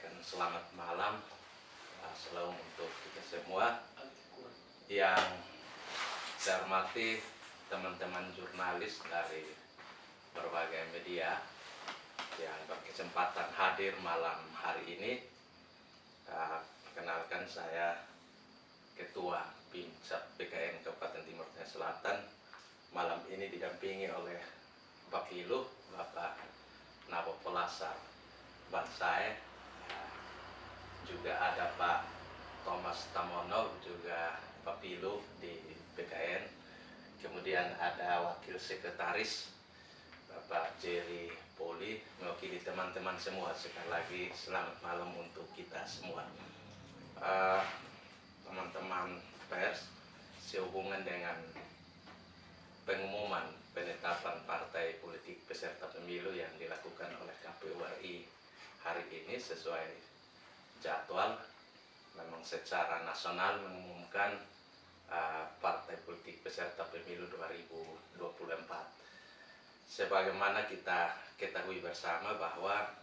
menyampaikan selamat malam selalu untuk kita semua. Yang saya hormati teman-teman jurnalis dari berbagai media yang berkesempatan hadir malam hari ini. Perkenalkan, saya Ketua PIMSAT PKN Kabupaten Timur Tengah Selatan. Malam ini didampingi oleh Bapilu Bapak Nabo Polasar Bansai, juga ada Pak Thomas Tamono, juga Bapilu di PKN. Kemudian ada Wakil Sekretaris Bapak Jerry Poli, mewakili teman-teman semua. Sekali lagi selamat malam untuk kita semua. Teman-teman pers, sehubungan dengan pengumuman penetapan partai politik peserta pemilu yang dilakukan oleh KPU RI hari ini sesuai jadwal, memang secara nasional mengumumkan partai politik peserta pemilu 2024. Sebagaimana kita ketahui bersama bahwa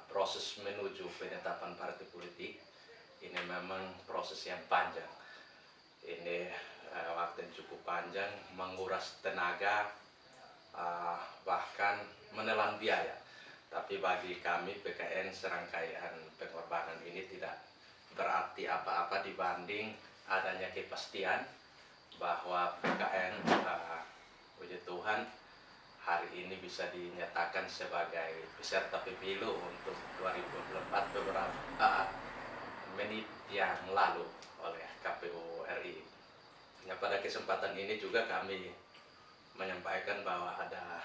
proses menuju penetapan partai politik ini memang proses yang panjang. Ini waktu yang cukup panjang, menguras tenaga, bahkan menelan biaya. Tapi bagi kami PKN, serangkaian pengorbanan ini tidak berarti apa-apa dibanding adanya kepastian bahwa PKN, puji Tuhan, hari ini bisa dinyatakan sebagai peserta pemilu untuk 2024 beberapa menit yang lalu oleh KPU RI. Nah, pada kesempatan ini juga kami menyampaikan bahwa ada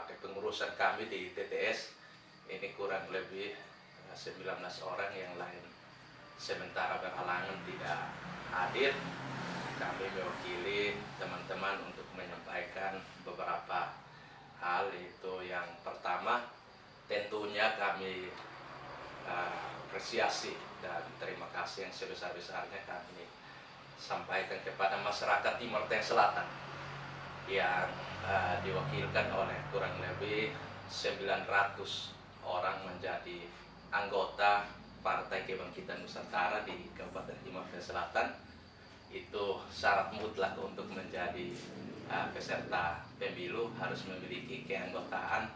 kepengurusan kami di TTS ini kurang lebih 19 orang, yang lain sementara berhalangan tidak hadir. Kami mewakili teman-teman untuk menyampaikan beberapa hal. Itu yang pertama, tentunya kami apresiasi dan terima kasih yang sebesar-besarnya kami sampaikan kepada masyarakat Timur Tengah Selatan yang diwakilkan oleh kurang lebih 900 orang menjadi anggota Partai Kebangkitan Nusantara di Kabupaten Timur Tengah Selatan. Itu syarat mutlak untuk menjadi peserta pemilu harus memiliki keanggotaan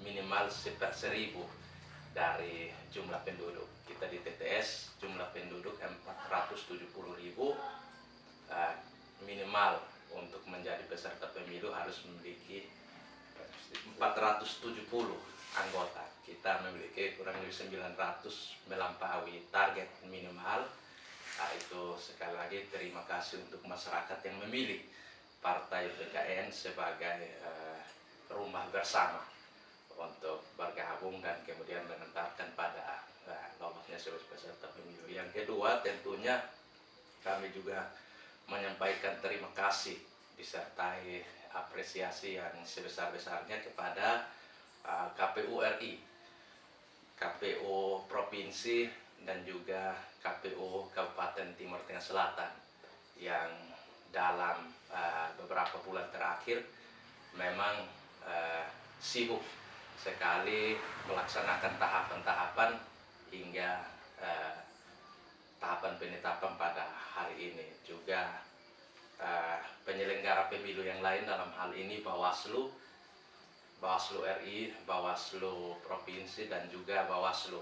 minimal 1.000 dari jumlah penduduk. Kita di TTS jumlah penduduk 470.000, minimal untuk menjadi peserta pemilu harus memiliki 470 anggota. Kita memiliki kurang lebih 900, melampaui target minimal. Itu sekali lagi terima kasih untuk masyarakat yang memilih Partai PKN sebagai rumah bersama untuk bergabung dan kemudian menentukan pada lolosnya sebagai peserta pemilu. Yang kedua, tentunya kami juga menyampaikan terima kasih disertai apresiasi yang sebesar-besarnya kepada KPU RI, KPU Provinsi, dan juga KPU Kabupaten Timur Tengah Selatan yang dalam beberapa bulan terakhir memang sibuk sekali melaksanakan tahapan-tahapan hingga tahapan penetapan pada hari ini. Juga penyelenggara pemilu yang lain, dalam hal ini Bawaslu RI, Bawaslu Provinsi, dan juga Bawaslu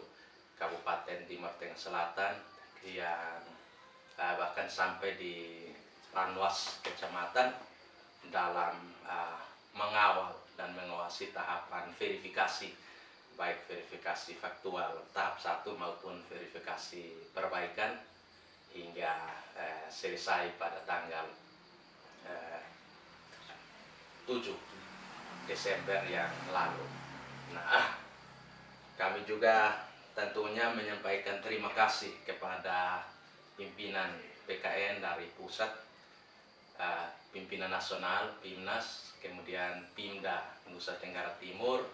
Kabupaten Timur Tengah Selatan yang bahkan sampai di Panwas Kecamatan dalam mengawal dan mengawasi tahapan verifikasi, baik verifikasi faktual tahap 1 maupun verifikasi perbaikan hingga selesai pada tanggal 7 Desember yang lalu. Nah, kami juga tentunya menyampaikan terima kasih kepada pimpinan PKN dari pusat, pimpinan nasional PIMNAS, kemudian Pimda Nusa Tenggara Timur,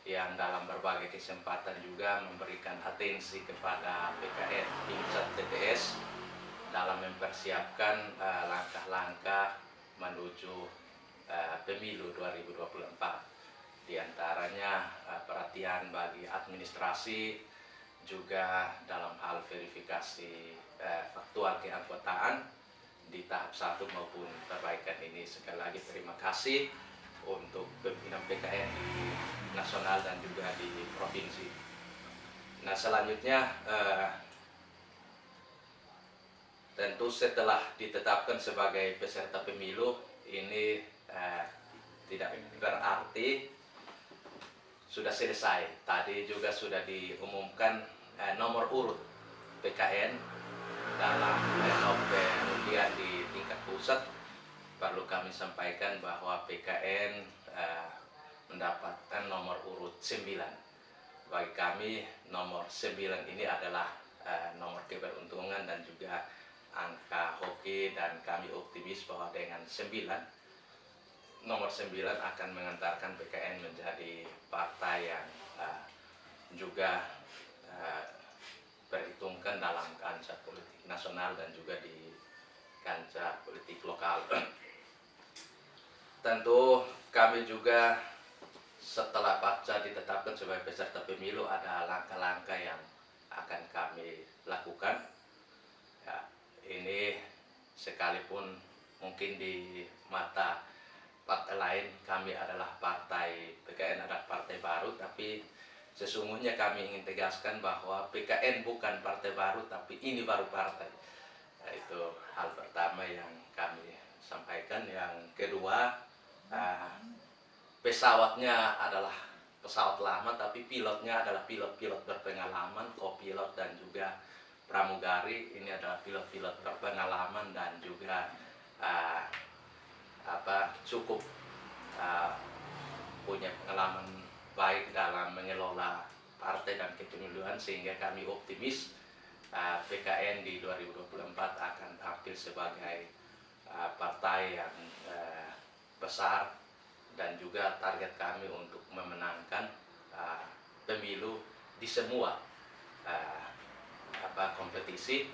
yang dalam berbagai kesempatan juga memberikan atensi kepada PKN PIMSAT TTS dalam mempersiapkan langkah-langkah menuju pemilu 2024. Di antaranya perhatian bagi administrasi, juga dalam hal verifikasi faktual keanggotaan di tahap 1 maupun perbaikan ini. Sekali lagi terima kasih untuk pimpinan PKN di nasional dan juga di provinsi. Nah, selanjutnya tentu setelah ditetapkan sebagai peserta pemilu ini tidak berarti sudah selesai. Tadi juga sudah diumumkan nomor urut PKN dalam pengundian di tingkat pusat. Perlu kami sampaikan bahwa PKN mendapatkan nomor urut 9. Bagi kami nomor 9 ini adalah nomor keberuntungan dan juga angka hoki, dan kami optimis bahwa dengan nomor 9 akan mengantarkan PKN menjadi partai yang juga perhitungkan dalam kancah politik nasional dan juga di kancah politik lokal. Tentu kami juga setelah pasca ditetapkan sebagai peserta pemilu ada langkah-langkah yang akan kami lakukan. Ya, ini sekalipun mungkin di mata partai lain kami adalah partai, PKN adalah partai baru, tapi sesungguhnya kami ingin tegaskan bahwa PKN bukan partai baru, tapi ini baru partai. Nah, itu hal pertama yang kami sampaikan. Yang kedua, pesawatnya adalah pesawat lama, tapi pilotnya adalah pilot-pilot berpengalaman, kopilot dan juga pramugari. Ini adalah pilot-pilot berpengalaman dan juga cukup punya pengalaman baik dalam mengelola partai dan kepemiluan, sehingga kami optimis PKN di 2024 akan tampil sebagai partai yang besar, dan juga target kami untuk memenangkan pemilu di semua kompetisi,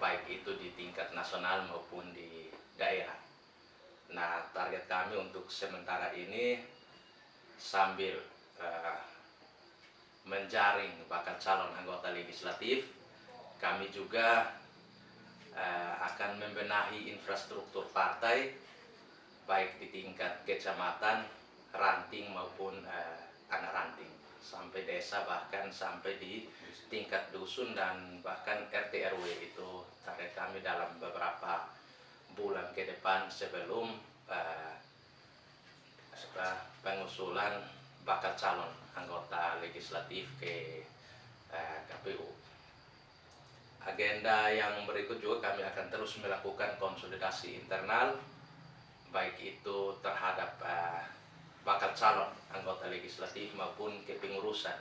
baik itu di tingkat nasional maupun di daerah. Nah, target kami untuk sementara ini sambil menjaring bakal calon anggota legislatif, kami juga akan membenahi infrastruktur partai baik di tingkat kecamatan, ranting maupun anak ranting, sampai desa, bahkan sampai di tingkat dusun dan bahkan RT RW. Itu target kami dalam beberapa bulan ke depan sebelum pengusulan bakal calon anggota legislatif ke KPU. Agenda yang berikut juga kami akan terus melakukan konsolidasi internal, baik itu terhadap bakal calon anggota legislatif maupun kepengurusan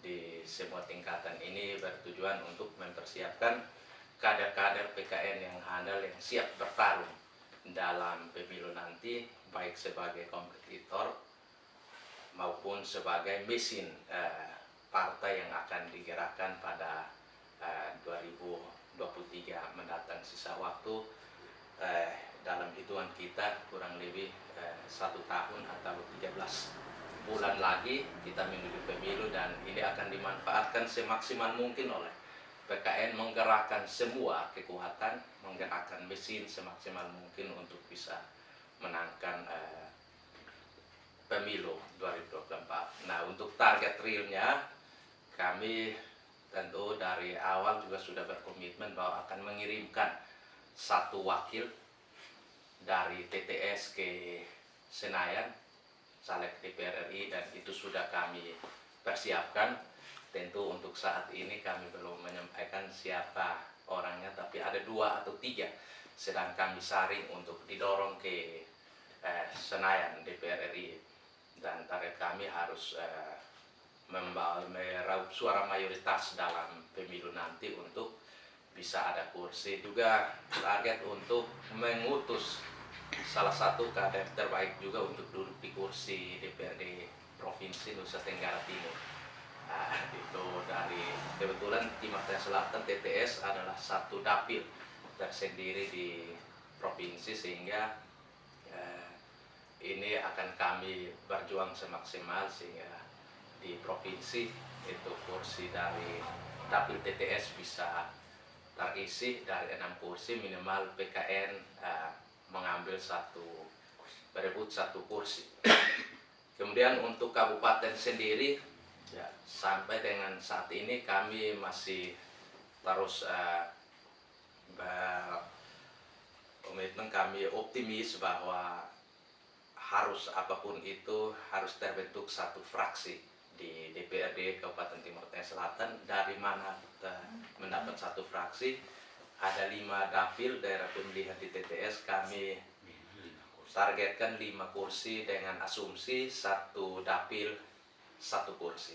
di semua tingkatan. Ini bertujuan untuk mempersiapkan kader-kader PKN yang handal, yang siap bertarung dalam pemilu nanti, baik sebagai kompetitor maupun sebagai mesin partai yang akan digerakkan pada 2023 mendatang. Sisa waktu dalam hitungan kita kurang lebih 1 tahun atau 13 bulan lagi kita menuju pemilu, dan ini akan dimanfaatkan semaksimal mungkin oleh PKN, menggerakkan semua kekuatan, menggerakkan mesin semaksimal mungkin untuk bisa menangkan pemilu 2024. Nah, untuk target realnya kami tentu dari awal juga sudah berkomitmen bahwa akan mengirimkan 1 wakil dari TTS ke Senayan, caleg DPR RI, dan itu sudah kami persiapkan. Tentu untuk saat ini kami belum menyampaikan siapa orangnya, tapi ada 2 atau 3 sedang kami saring untuk didorong ke Senayan DPR RI, dan target kami harus meraup suara mayoritas dalam pemilu nanti untuk bisa ada kursi. Juga target untuk mengutus salah satu kader terbaik juga untuk duduk di kursi DPRD Provinsi Nusa Tenggara Timur. Itu dari kebetulan Timur Tengah Selatan TTS adalah 1 dapil tersendiri di provinsi, sehingga ini akan kami berjuang semaksimal sehingga di provinsi itu kursi dari dapil TTS bisa terisi dari 6 kursi, minimal PKN mengambil berebut satu kursi. Kemudian untuk kabupaten sendiri, ya, sampai dengan saat ini kami masih terus komitmen, kami optimis bahwa harus apapun itu harus terbentuk satu fraksi di DPRD Kabupaten Timur Tengah Selatan. Dari mana kita mendapat satu fraksi? Ada 5 dapil daerah pemilihan di TTS, kami targetkan 5 kursi dengan asumsi satu dapil satu kursi.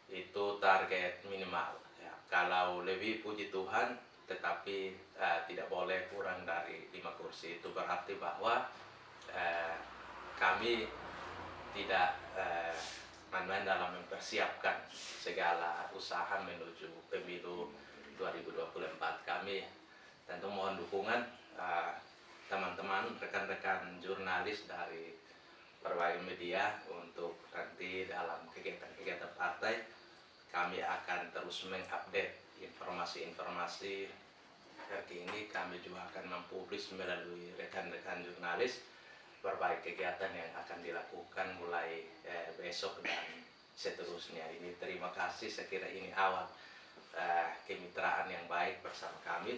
Itu target minimal. Ya, kalau lebih puji Tuhan, tetapi tidak boleh kurang dari 5 kursi. Itu berarti bahwa kami tidak main-main dalam mempersiapkan segala usaha menuju pemilu 2024. Kami tentu mohon dukungan teman-teman, rekan-rekan jurnalis dari berbagai media untuk nanti dalam kegiatan-kegiatan partai kami akan terus mengupdate informasi-informasi terkini. Kami juga akan mempublis melalui rekan-rekan jurnalis berbagai kegiatan yang akan dilakukan mulai besok dan seterusnya. Ini terima kasih, saya kira ini awal kemitraan yang baik bersama kami.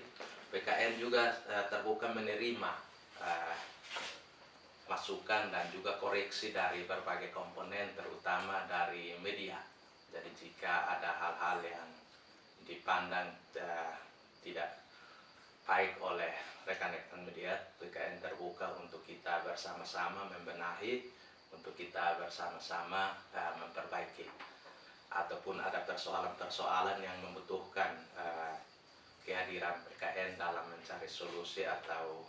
PKN juga terbuka menerima masukan dan juga koreksi dari berbagai komponen, terutama dari media. Jadi jika ada hal-hal yang dipandang tidak baik oleh rekan-rekan media, PKN terbuka untuk kita bersama-sama membenahi, untuk kita bersama-sama memperbaiki. Ataupun ada persoalan-persoalan yang membutuhkan kehadiran PKN dalam mencari solusi atau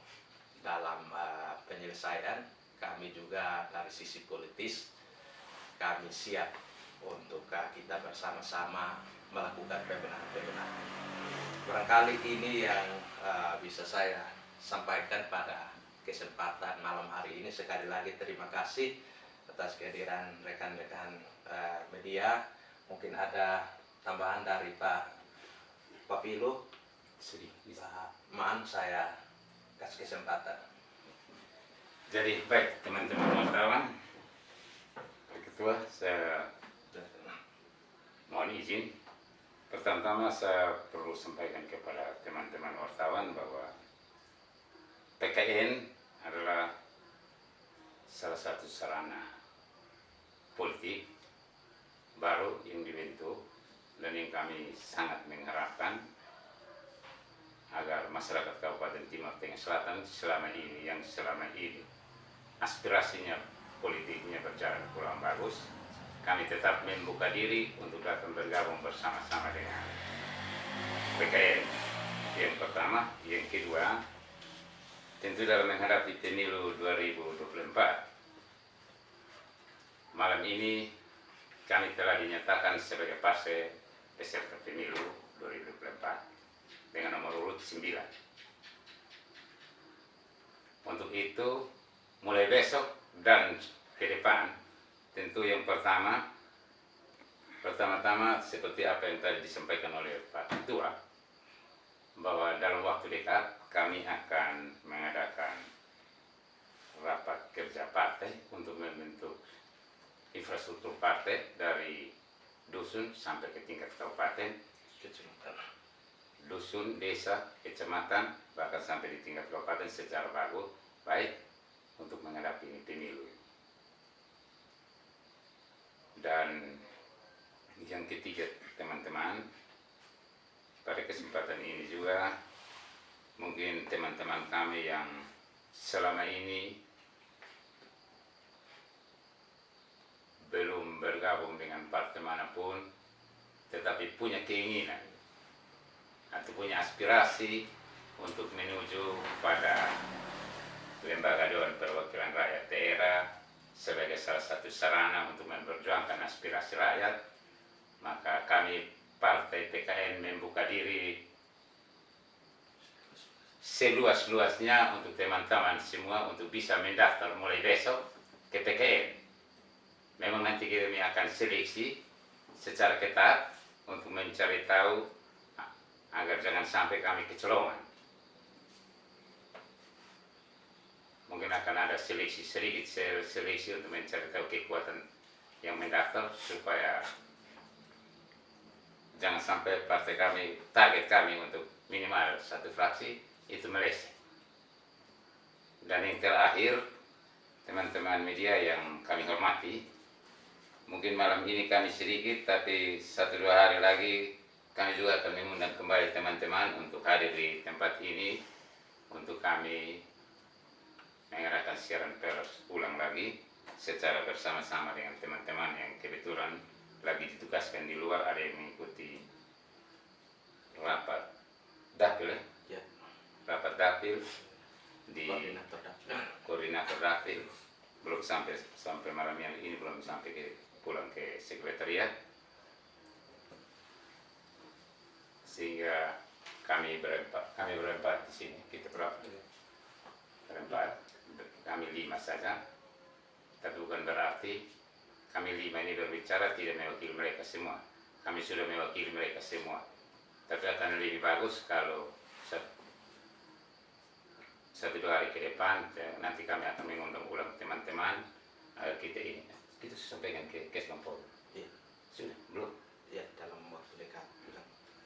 dalam penyelesaian, kami juga dari sisi politis kami siap untuk kita bersama-sama melakukan pembenahan-pembenahan. Barangkali ini yang bisa saya sampaikan pada kesempatan malam hari ini. Sekali lagi terima kasih atas kehadiran rekan-rekan media. Mungkin ada tambahan dari Pak Papilo. Pak Maan, saya kasih kesempatan. Jadi baik teman-teman wartawan, Pak Ketua, saya mohon izin. Pertama-tama saya perlu sampaikan kepada teman-teman wartawan bahwa PKN adalah salah satu sarana politik baru yang dibentuk dan yang kami sangat mengharapkan agar masyarakat Kabupaten Timur Tengah Selatan selama ini aspirasinya politiknya berjalan kurang bagus, kami tetap membuka diri untuk datang bergabung bersama-sama dengan PKN. Yang pertama, yang kedua, tentu dalam menghadapi pemilu 2024, malam ini kami telah dinyatakan sebagai partai peserta pemilu 2024 dengan nomor urut 9. Untuk itu, mulai besok dan ke depan, tentu yang pertama-tama seperti apa yang tadi disampaikan oleh Pak Ketua, bahwa dalam waktu dekat kami akan mengadakan rapat kerja partai untuk membentuk infrastruktur partai dari dusun sampai ke tingkat kabupaten, dusun, desa, kecamatan, bahkan sampai di tingkat kabupaten secara baik untuk menghadapi pemilu. Dan yang ketiga, teman-teman, pada kesempatan ini juga mungkin teman-teman kami yang selama ini belum bergabung dengan partai manapun tetapi punya keinginan atau punya aspirasi untuk menuju pada Lembaga Dewan Perwakilan Rakyat Daerah sebagai salah satu sarana untuk memperjuangkan aspirasi rakyat, maka kami Partai PKN membuka diri seluas-luasnya untuk teman-teman semua untuk bisa mendaftar mulai besok ke PKN. Memang nanti kami akan seleksi secara ketat untuk mencari tahu agar jangan sampai kami kecolongan. Mungkin akan ada sedikit seleksi untuk mencari tahu kekuatan yang mendaftar supaya jangan sampai partai kami, target kami untuk minimal 1 fraksi itu meleset. Dan yang terakhir, teman-teman media yang kami hormati, mungkin malam ini kami sedikit, tapi 1-2 hari lagi kami juga akan mengundang kembali teman-teman untuk hadir di tempat ini untuk kami mengadakan siaran pers ulang lagi secara bersama-sama dengan teman-teman yang kebetulan lagi ditugaskan di luar. Ada yang mengikuti rapat dapil, Ya, rapat dapil di koordinator dapil. koordinator dapil, belum sampai malam yang ini, belum sampai pulang ke sekretariat, sehingga kami berempat di sini. Kita berempat, kami 5 saja, tapi bukan berarti kami 5 ini berbicara tidak mewakili mereka semua. Kami sudah mewakili mereka semua, tapi akan lebih bagus kalau 1-2 hari ke depan nanti kami akan mengundang ulang teman-teman kita sampaikan ke Kesbang Polri. Iya. Sudah belum? Ya, dalam waktu dekat.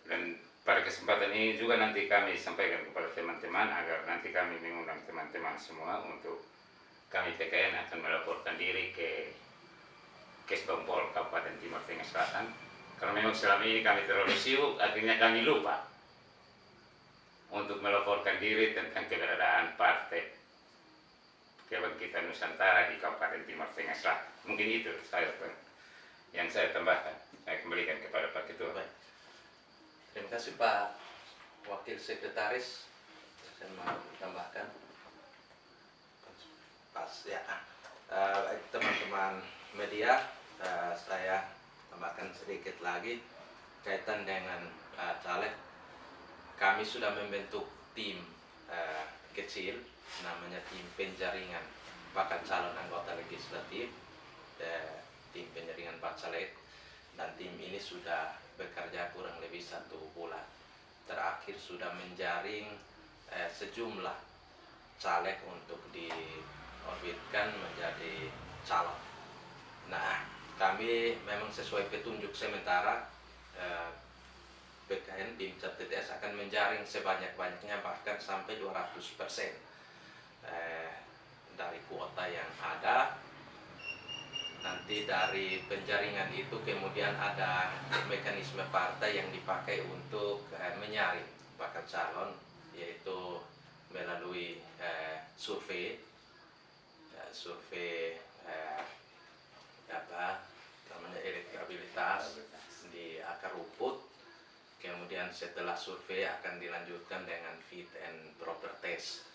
Dan pada kesempatan ini juga nanti kami sampaikan kepada teman-teman agar nanti kami mengundang teman-teman semua untuk kami PKN akan melaporkan diri ke Kesbang Polri Kabupaten Timur Tengah Selatan. Karena memang selama ini kami terlalu sibuk, akhirnya kami lupa untuk melaporkan diri tentang keberadaan Partai Kebangkitan Nusantara di Kabupaten Timur Tengah Selatan. Mungkin itu yang saya tambahkan. Saya kembalikan kepada Pak Ketua. Baik. Terima kasih Pak Wakil Sekretaris. Saya mau tambahkan. Pas ya. Baik teman-teman media, saya tambahkan sedikit lagi kaitan dengan caleg. Kami sudah membentuk tim kecil, namanya tim penjaringan bakal calon anggota legislatif, tim penjaringan bacalek, dan tim ini sudah bekerja kurang lebih 1 bulan. Terakhir sudah menjaring sejumlah caleg untuk diorbitkan menjadi calon. Nah, kami memang sesuai petunjuk sementara PKN Bimcat TTS akan menjaring sebanyak-banyaknya, bahkan sampai 200% dari kuota yang ada. Nanti dari penjaringan itu kemudian ada mekanisme partai yang dipakai untuk menyaring bakal calon, yaitu melalui survei elektabilitas di akar rumput. Kemudian setelah survei akan dilanjutkan dengan fit and proper test.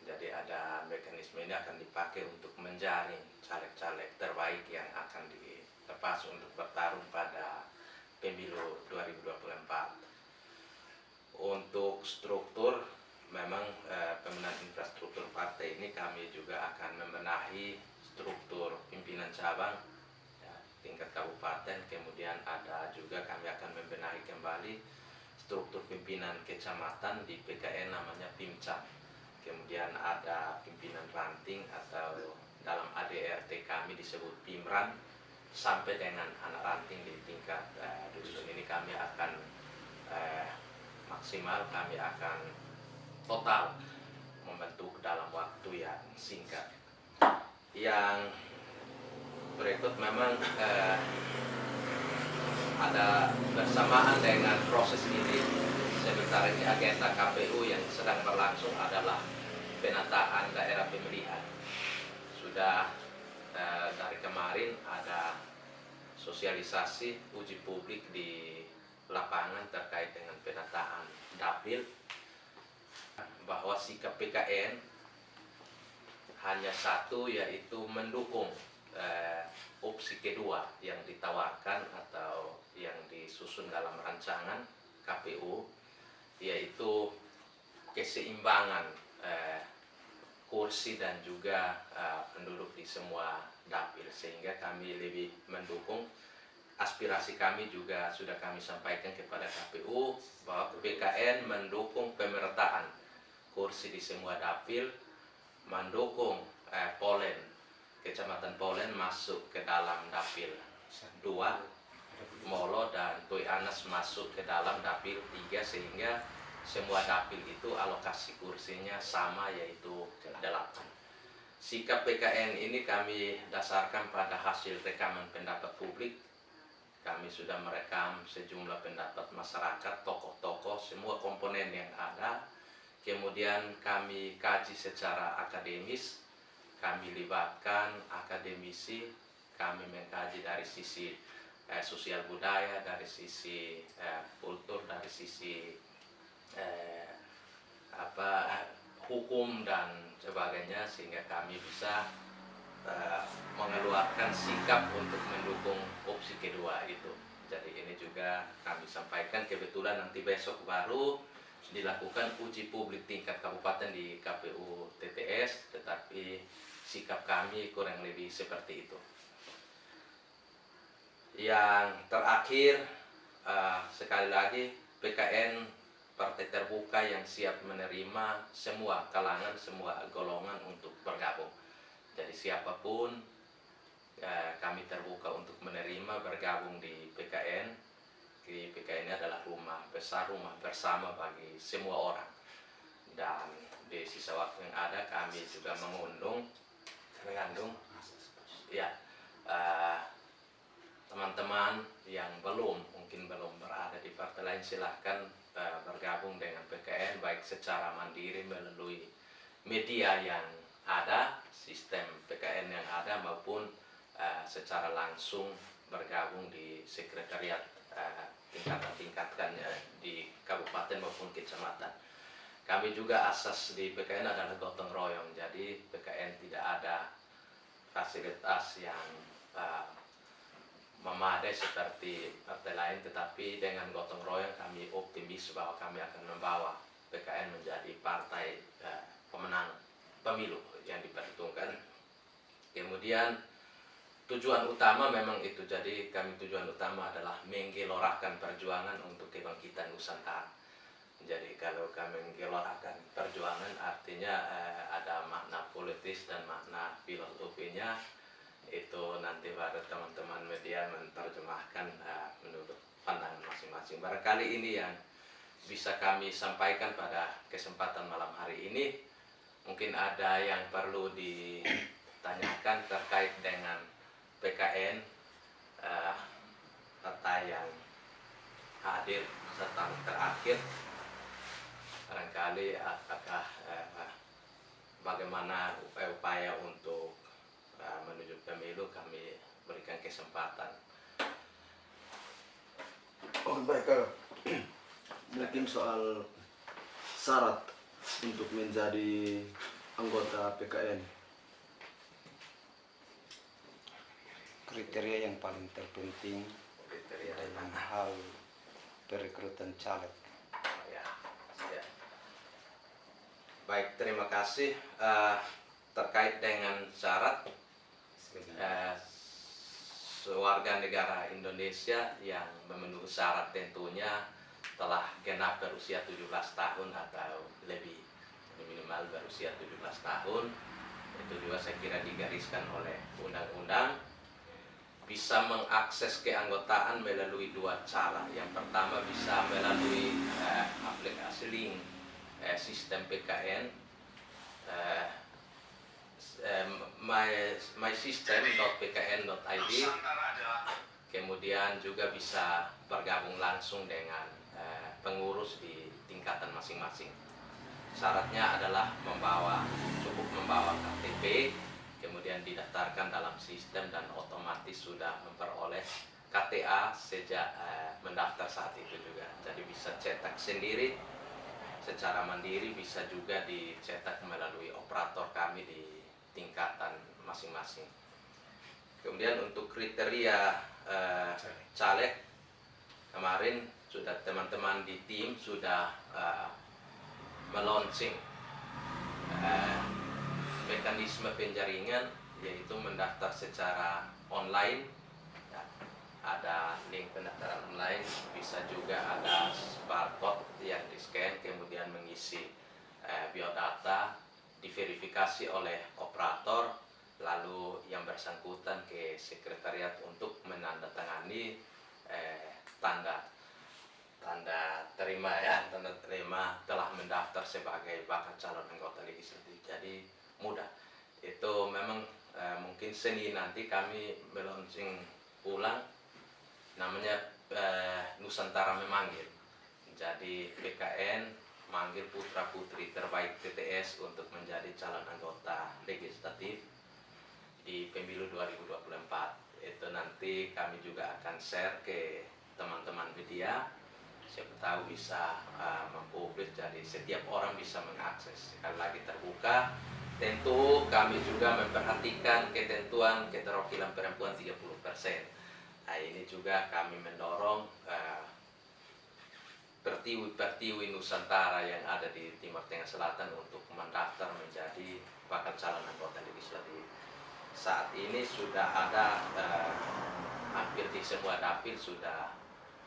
Jadi ada mekanisme ini akan dipakai untuk menjaring caleg-caleg terbaik yang akan dilepas untuk bertarung pada pemilu 2024. Untuk struktur, memang pemenahan infrastruktur partai ini kami juga akan membenahi struktur pimpinan cabang tingkat kabupaten, kemudian ada juga kami akan membenahi kembali struktur pimpinan kecamatan di PKN namanya Pimcam. Kemudian ada pimpinan ranting atau dalam ADRT kami disebut Pimran, sampai dengan anak ranting di tingkat dusun ini kami akan maksimal, kami akan total membentuk dalam waktu yang singkat. Yang berikut memang ada bersamaan dengan proses ini, sementara ini agenda KPU yang sedang berlangsung adalah penataan daerah pemilihan. Sudah dari kemarin ada sosialisasi uji publik di lapangan terkait dengan penataan dapil, bahwa sikap PKN hanya satu, yaitu mendukung opsi kedua yang ditawarkan atau yang disusun dalam rancangan KPU, yaitu keseimbangan kursi dan juga penduduk di semua dapil, sehingga kami lebih mendukung aspirasi kami juga sudah kami sampaikan kepada KPU bahwa PKN mendukung pemerataan kursi di semua dapil, mendukung Polen, Kecamatan Polen masuk ke dalam dapil 2, Molo dan Tui Anas masuk ke dalam dapil 3, sehingga semua dapil itu alokasi kursinya sama, yaitu 8. Sikap PKN ini kami dasarkan pada hasil rekaman pendapat publik. Kami sudah merekam sejumlah pendapat masyarakat, tokoh-tokoh, semua komponen yang ada. Kemudian kami kaji secara akademis, kami libatkan akademisi, kami mengkaji dari sisi sosial budaya, dari sisi kultur, dari sisi hukum dan sebagainya, sehingga kami bisa mengeluarkan sikap untuk mendukung opsi kedua itu. Jadi ini juga kami sampaikan, kebetulan nanti besok baru dilakukan uji publik tingkat kabupaten di KPU TTS, tetapi sikap kami kurang lebih seperti itu. Yang terakhir, sekali lagi, PKN partai terbuka yang siap menerima semua kalangan, semua golongan untuk bergabung. Jadi siapapun kami terbuka untuk menerima bergabung di PKN. Di PKN ini adalah rumah besar, rumah bersama bagi semua orang. Dan di sisa waktu yang ada kami juga mengundang teman-teman yang mungkin belum berada di partai lain, silahkan bergabung dengan PKN, baik secara mandiri melalui media yang ada, sistem PKN yang ada, maupun secara langsung bergabung di sekretariat tingkatan-tingkatkannya di kabupaten maupun kecamatan. Kami juga asas di PKN adalah gotong royong, jadi PKN tidak ada fasilitas yang memadai seperti partai lain, tetapi dengan gotong royong kami optimis bahwa kami akan membawa PKN menjadi partai pemenang pemilu yang diperhitungkan. Kemudian tujuan utama memang itu, jadi kami tujuan utama adalah menggelorakan perjuangan untuk kebangkitan Nusantara. Jadi kalau kami menggelorakan perjuangan artinya ada makna politis dan makna filosofinya, itu nanti baru teman-teman media menerjemahkan menurut pandangan masing-masing. Barangkali ini yang bisa kami sampaikan pada kesempatan malam hari ini. Mungkin ada yang perlu ditanyakan terkait dengan PKN, serta yang hadir serta terakhir. Barangkali apakah bagaimana upaya untuk menuju pemilu, kami berikan kesempatan. Baik, mungkin soal syarat untuk menjadi anggota PKN. Kriteria yang paling terpenting dalam hal perekrutan caleg. Baik, terima kasih. Terkait dengan syarat, warga negara Indonesia yang memenuhi syarat tentunya telah genap berusia 17 tahun atau lebih, minimal berusia 17 tahun. Itu juga saya kira digariskan oleh undang-undang. Bisa mengakses keanggotaan melalui 2 cara. Yang pertama bisa melalui aplikasi link sistem PKN, mysystem.pkn.id. Kemudian juga bisa bergabung langsung dengan pengurus di tingkatan masing-masing. Syaratnya adalah cukup membawa KTP, kemudian didaftarkan dalam sistem dan otomatis sudah memperoleh KTA sejak mendaftar saat itu juga. Jadi bisa cetak sendiri secara mandiri, bisa juga dicetak melalui operator kami di tingkatan masing-masing. Kemudian untuk kriteria caleg, kemarin sudah teman-teman di tim sudah melaunching mekanisme penjaringan, yaitu mendaftar secara online. ada link pendaftaran online, bisa juga ada barcode yang di-scan kemudian mengisi biodata, diverifikasi oleh operator, lalu yang bersangkutan ke sekretariat untuk menandatangani tanda terima telah mendaftar sebagai bakal calon anggota legislatif. Jadi mudah. Itu memang mungkin seni nanti kami melaunching ulang, namanya Nusantara Memanggil. Jadi PKN manggil putra putri terbaik TTS untuk menjadi calon anggota legislatif di pemilu 2024. Itu nanti kami juga akan share ke teman-teman media, siapa tahu bisa mempublis, jadi setiap orang bisa mengakses. Sekali lagi terbuka. Tentu kami juga memperhatikan ketentuan keterwakilan perempuan 30%. Nah, ini juga kami mendorong pertiwi-pertiwi Nusantara yang ada di Timur Tengah Selatan untuk mendaftar menjadi bakal calon anggota legislatif. Saat ini sudah ada hampir di semua dapil sudah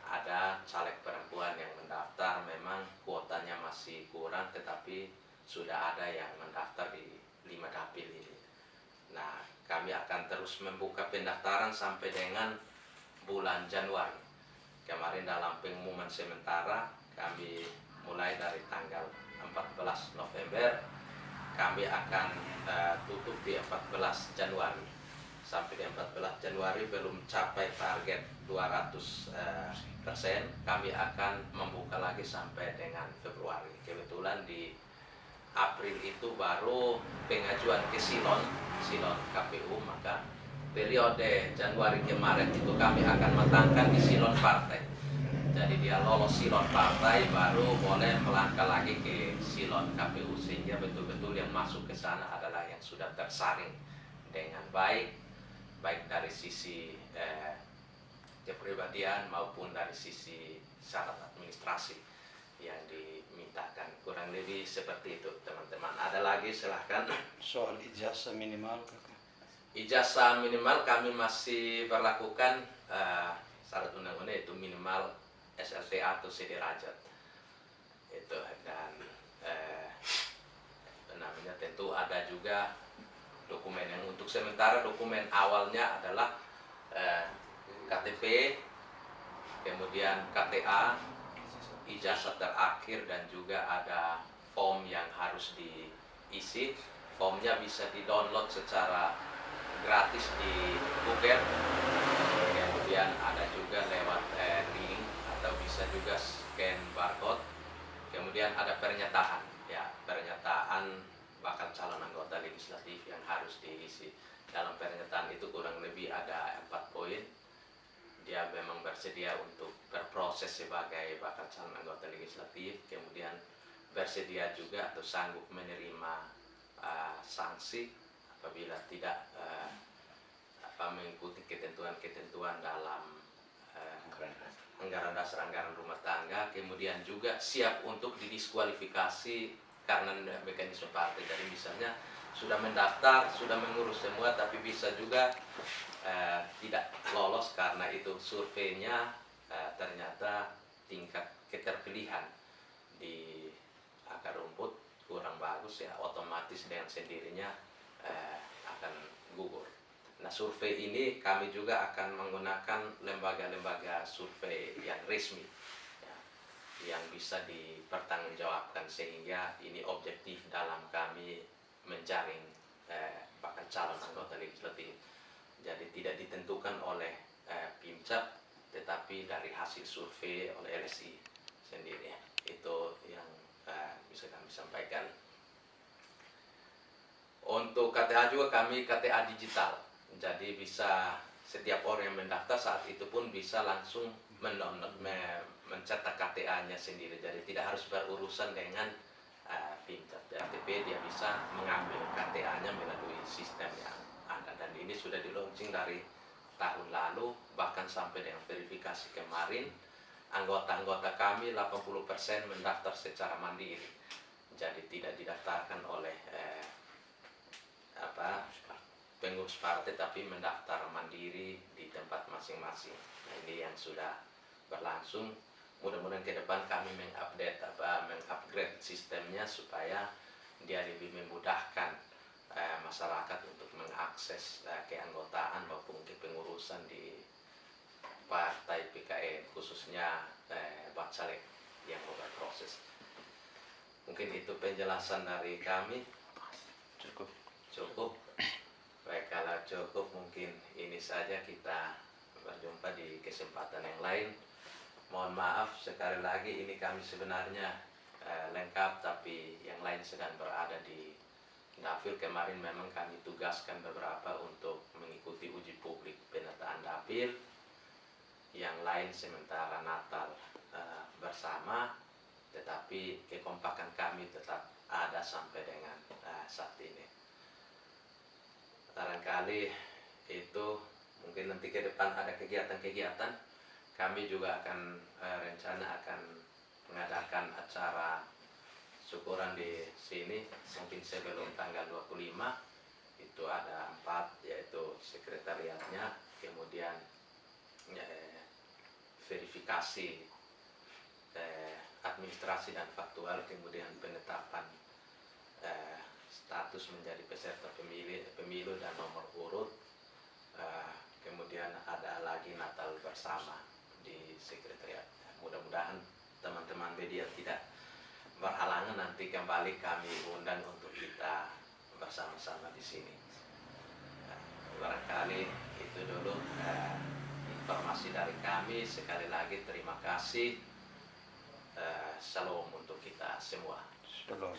ada caleg perempuan yang mendaftar. Memang kuotanya masih kurang, tetapi sudah ada yang mendaftar di 5 dapil ini. Nah, kami akan terus membuka pendaftaran sampai dengan bulan Januari. Kemarin dalam pengumuman sementara kami mulai dari tanggal 14 November, kami akan tutup di 14 Januari. Sampai di 14 Januari belum capai target 200%, kami akan membuka lagi sampai dengan Februari. Kebetulan di April itu baru pengajuan ke Silon KPU, maka periode Januari ke Maret itu kami akan matangkan di Silon partai. Jadi dia lolos Silon partai baru boleh melangkah lagi ke Silon KPU, sehingga betul-betul yang masuk ke sana adalah yang sudah tersaring dengan baik dari sisi kepribadian maupun dari sisi syarat administrasi yang dimintakan. Kurang lebih seperti itu, teman-teman. Ada lagi, silahkan. Soal ijazah minimal, Kakak. Ijazah minimal kami masih berlakukan syarat undang-undang, itu minimal SLTA atau sederajat. Itu, dan namanya tentu ada juga dokumen yang untuk sementara dokumen awalnya adalah KTP, kemudian KTA, ijazah terakhir, dan juga ada form yang harus diisi. Formnya bisa di-download secara gratis di Google, kemudian ada juga lewat link atau bisa juga scan barcode. Kemudian ada pernyataan bakal calon anggota legislatif yang harus diisi. Dalam pernyataan itu kurang lebih ada 4 poin. Dia memang bersedia untuk berproses sebagai bakal calon anggota legislatif, kemudian bersedia juga atau sanggup menerima sanksi apabila tidak mengikuti ketentuan-ketentuan dalam anggaran dasar, anggaran rumah tangga. Kemudian juga siap untuk didiskualifikasi karena mekanisme partai. Jadi misalnya sudah mendaftar, sudah mengurus semua, tapi bisa juga tidak lolos karena itu surveinya ternyata tingkat keterpilihan di akar rumput kurang bagus, ya otomatis dengan sendirinya akan gugur. Nah, survei ini kami juga akan menggunakan lembaga-lembaga survei yang resmi, ya, yang bisa dipertanggungjawabkan, sehingga ini objektif dalam kami menjaring bakal calon anggota legislatif. Jadi tidak ditentukan oleh PIMCAP, tetapi dari hasil survei oleh LSI sendiri. Itu yang bisa kami sampaikan. Untuk KTA juga kami KTA digital. Jadi bisa setiap orang yang mendaftar saat itu pun bisa langsung mencetak KTA-nya sendiri. Jadi tidak harus berurusan dengan PIMCAP. KTP dia bisa mengambil KTA-nya melalui sistem yang ada. Dan ini sudah di launching dari tahun lalu, bahkan sampai dengan verifikasi kemarin. Anggota-anggota kami 80% mendaftar secara mandiri. Jadi tidak didaftarkan oleh pengurus partai tapi mendaftar mandiri di tempat masing-masing. Nah, ini yang sudah berlangsung. Mudah-mudahan ke depan kami mengupgrade sistemnya supaya dia lebih memudahkan masyarakat untuk mengakses keanggotaan maupun kepengurusan di partai PKN, khususnya bacalek yang mau berproses. Mungkin itu penjelasan dari kami. Cukup. Baik, kalau cukup mungkin ini saja, kita berjumpa di kesempatan yang lain. Mohon maaf sekali lagi, ini kami sebenarnya lengkap tapi yang lain sedang berada di dapil. Kemarin memang kami tugaskan beberapa untuk mengikuti uji publik penataan dapil, yang lain sementara Natal bersama, tetapi kekompakan kami tetap ada sampai dengan saat ini. Barangkali itu, mungkin nanti ke depan ada kegiatan-kegiatan. Kami juga akan rencana akan mengadakan acara syukuran di sini mungkin sebelum tanggal 25. Itu ada 4, yaitu sekretariatnya, kemudian verifikasi administrasi dan faktual, kemudian penetapan status menjadi peserta pemilu dan nomor urut, kemudian ada lagi Natal bersama di sekretariat. Mudah-mudahan teman-teman media tidak berhalangan, nanti kembali kami undang untuk kita bersama-sama di sini. Barangkali itu dulu informasi dari kami. Sekali lagi terima kasih. Salam untuk kita semua. Shalom.